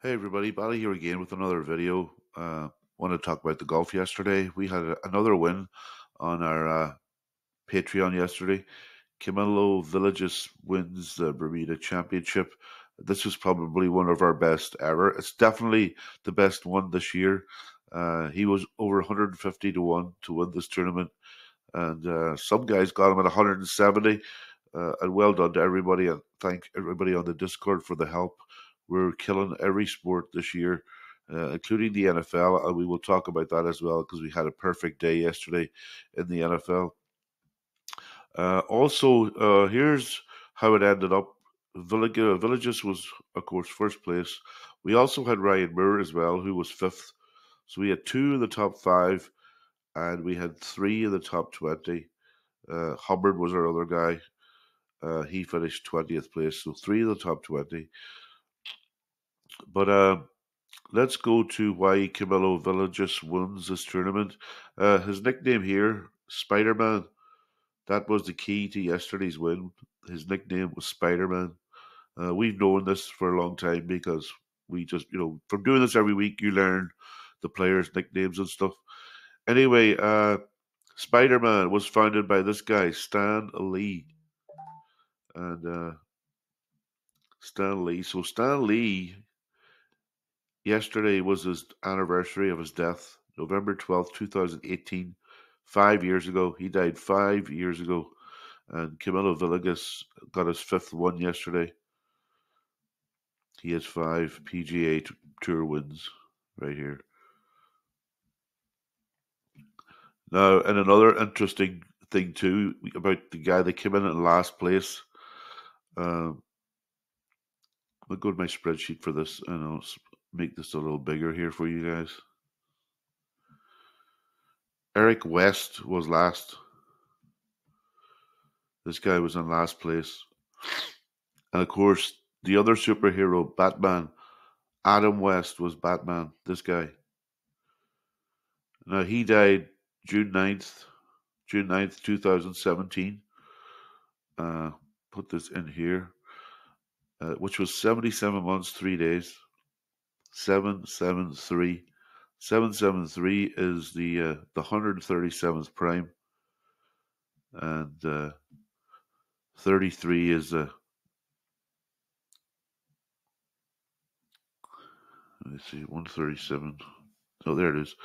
Hey everybody, Bally here again with another video. Want to talk about the golf yesterday. We had another win on our Patreon yesterday. Camilo Villages wins the Bermuda Championship. This was probably one of our best ever. It's definitely the best one this year. He was over 150 to 1 to win this tournament, and some guys got him at 170. And well done to everybody, and thank everybody on the Discord for the help. We're killing every sport this year, including the NFL, and we will talk about that as well because we had a perfect day yesterday in the NFL. Here's how it ended up. Villages was, of course, first place. We also had Ryan Moore as well, who was fifth. So we had two in the top five, and we had three in the top 20. Hubbard was our other guy. He finished 20th place, so three of the top 20. But let's go to why Camilo Villages wins this tournament. His nickname here, Spider Man, that was the key to yesterday's win. His nickname was Spider Man. We've known this for a long time because we just, from doing this every week, you learn the players' nicknames and stuff. Anyway, Spider Man was founded by this guy, Stan Lee. And Stan Lee. So Stan Lee, yesterday was his anniversary of his death, November 12th, 2018. 5 years ago. He died 5 years ago. And Camilo Villegas got his fifth one yesterday. He has five PGA Tour wins right here. Now, and another interesting thing too about the guy that came in last place. I'll go to my spreadsheet for this, and I'll make this a little bigger here for you guys. Eric West was last. This guy was in last place. And of course, the other superhero, Batman, Adam West was Batman, this guy. Now, he died June 9th, 2017. Put this in here, which was 77 months, 3 days. 773. 773 is the 137th prime. And 33 is the let me see, 137. Oh, there it is.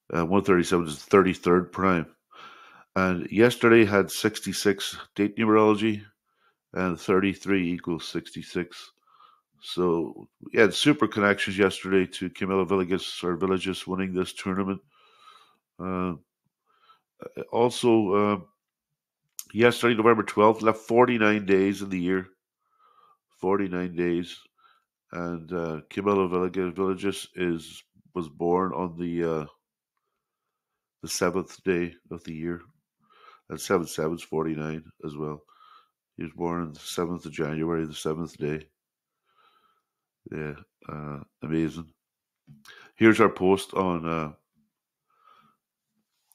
137 is the 33rd prime. And yesterday had 66 date numerology, and 33 equals 66. So we had super connections yesterday to Camilo Villegas or Villages winning this tournament. Also, yesterday, November 12th, left 49 days in the year. 49 days. And Camilo Villages was born on the seventh day of the year. And 7/7 is 49 as well. He was born on the 7th of January, the seventh day. Yeah, amazing. Here's our post on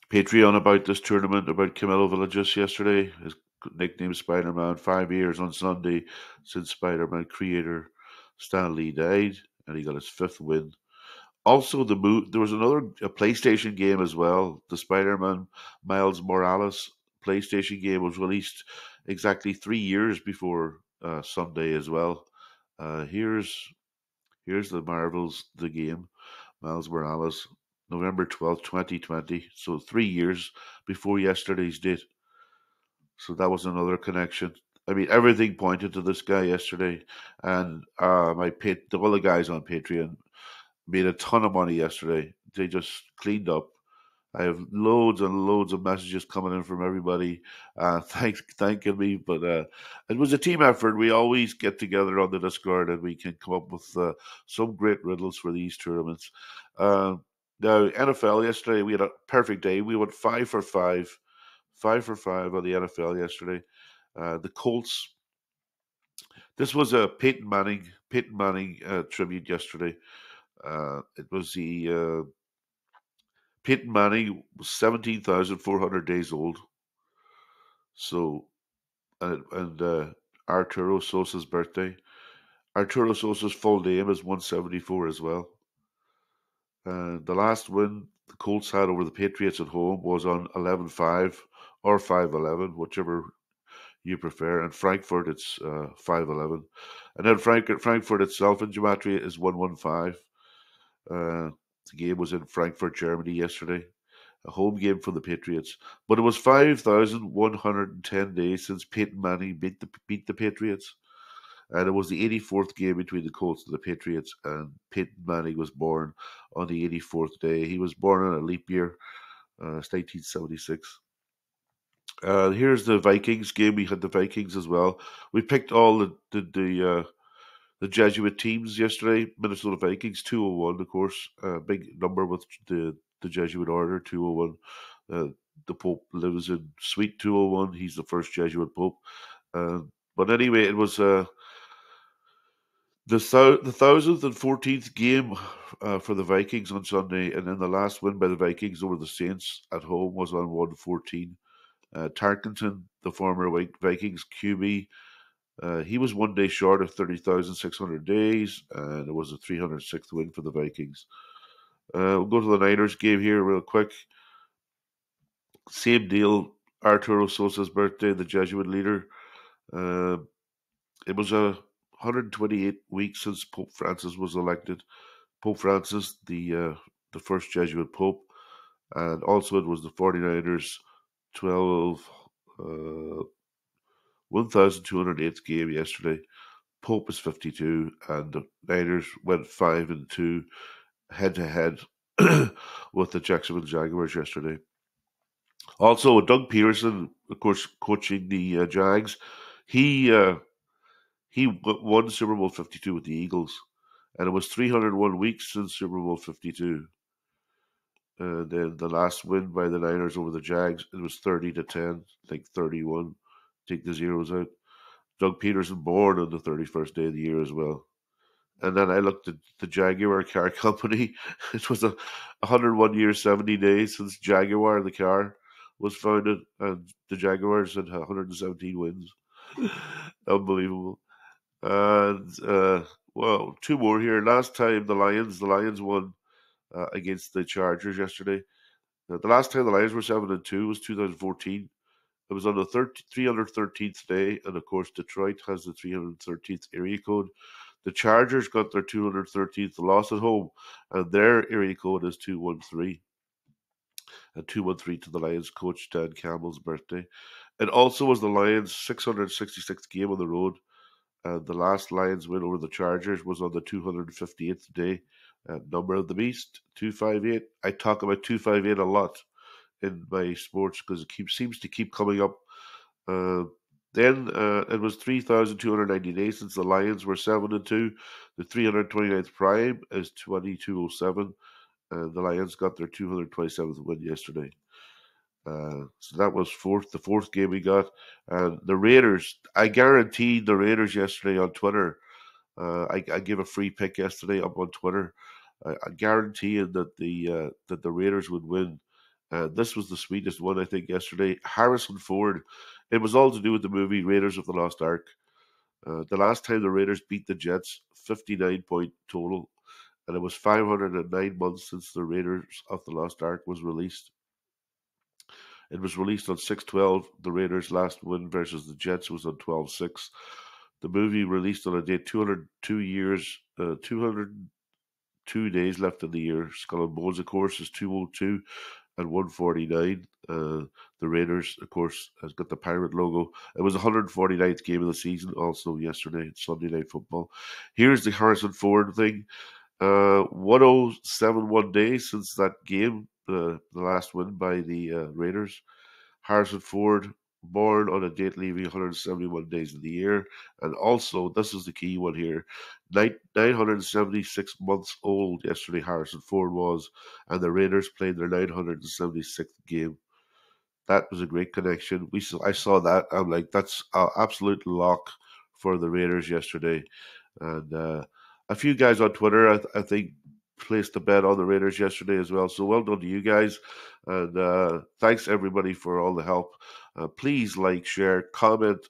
Patreon about this tournament, about Camilo Villages yesterday. His nickname Spider-Man, 5 years on Sunday since Spider-Man creator Stan Lee died, and he got his fifth win. Also, there was a PlayStation game as well. The Spider-Man Miles Morales PlayStation game was released exactly 3 years before Sunday as well. Here's the Marvels, the game, Miles Morales, November 12th, 2020. So 3 years before yesterday's date. So that was another connection. I mean, everything pointed to this guy yesterday, and all the guys on Patreon made a ton of money yesterday. They just cleaned up. I have loads and loads of messages coming in from everybody, thanking me. But it was a team effort. We always get together on the Discord and we can come up with some great riddles for these tournaments. Now, NFL yesterday, we had a perfect day. We went 5 for 5, 5 for 5 on the NFL yesterday. The Colts. This was a Peyton Manning tribute yesterday. It was the Peyton Manning was 17,400 days old. So, and Arturo Sosa's birthday. Arturo Sosa's full name is 174 as well. The last win the Colts had over the Patriots at home was on 11-5 or 5-11, whichever you prefer. And Frankfurt, it's 5-11. And then Frankfurt itself in Gematria is 115. The game was in Frankfurt, Germany yesterday. A home game for the Patriots. But it was 5,110 days since Peyton Manning beat the Patriots. And it was the 84th game between the Colts and the Patriots. And Peyton Manning was born on the 84th day. He was born on a leap year. It's 1976. Here's the Vikings game. We had the Vikings as well. We picked all the Jesuit teams yesterday. Minnesota Vikings 201, of course. Big number with the Jesuit order 201. The Pope lives in Suite 201. He's the first Jesuit Pope. But anyway, it was the 1014th game for the Vikings on Sunday, and then the last win by the Vikings over the Saints at home was on 114. Tarkenton, the former Vikings QB, he was 1 day short of 30,600 days, and it was a 306th win for the Vikings. We'll go to the Niners game here real quick. Same deal. Arturo Sosa's birthday, the Jesuit leader. It was 128 weeks since Pope Francis was elected. Pope Francis, the first Jesuit Pope, and also it was the 49ers' 1,208th game yesterday. Pope is 52, and the Niners went 5-2 head to head with the Jacksonville Jaguars yesterday. Also, Doug Peterson, of course, coaching the Jags, he won Super Bowl 52 with the Eagles, and it was 301 weeks since Super Bowl 52. And then the last win by the Niners over the Jags, it was 30-10, like 31. Take the zeros out. Doug Peterson born on the 31st day of the year as well. And then I looked at the Jaguar car company. It was 101 years, 70 days since Jaguar, the car, was founded, and the Jaguars had 117 wins. Unbelievable. And well, two more here. Last time the Lions won against the Chargers yesterday. The last time the Lions were 7-2 was 2014. It was on the 313th day, and of course Detroit has the 313th area code. The Chargers got their 213th loss at home, and their area code is 213. And 213 to the Lions coach Dan Campbell's birthday. It also was the Lions' 666th game on the road, and the last Lions win over the Chargers was on the 258th day. Number of the beast, 258. I talk about 258 a lot in my sports because it seems to keep coming up. Then it was 3,290 days since the Lions were 7-2. The 329th prime is 2207. And the Lions got their 227th win yesterday. So that was the fourth game we got. And the Raiders, I guaranteed the Raiders yesterday on Twitter. I gave a free pick yesterday up on Twitter. I guaranteed that the Raiders would win. This was the sweetest one, I think, yesterday. Harrison Ford. It was all to do with the movie Raiders of the Lost Ark. The last time the Raiders beat the Jets, 59-point total. And it was 509 months since the Raiders of the Lost Ark was released. It was released on 6/12. The Raiders' last win versus the Jets was on 12/6. The movie released on a date 202 days left in the year. Skull and Bones, of course, is 202 and 149. The Raiders, of course, has got the pirate logo. It was the 149th game of the season also yesterday, Sunday Night Football. Here's the Harrison Ford thing. 1071 days since that game, the last win by the Raiders. Harrison Ford, born on a date leaving 171 days of the year. And also, this is the key one here, 976 months old yesterday Harrison Ford was, and the Raiders played their 976th game. That was a great connection. I saw that. I'm like, that's an absolute lock for the Raiders yesterday. And a few guys on Twitter, I think, placed a bet on the Raiders yesterday as well. So well done to you guys. And thanks everybody for all the help. Please like, share, comment,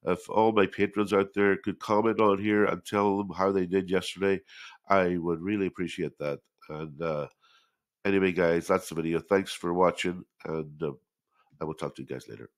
If all my patrons out there could comment on here and tell them how they did yesterday, I would really appreciate that. And anyway, guys, that's the video. Thanks for watching, and I will talk to you guys later.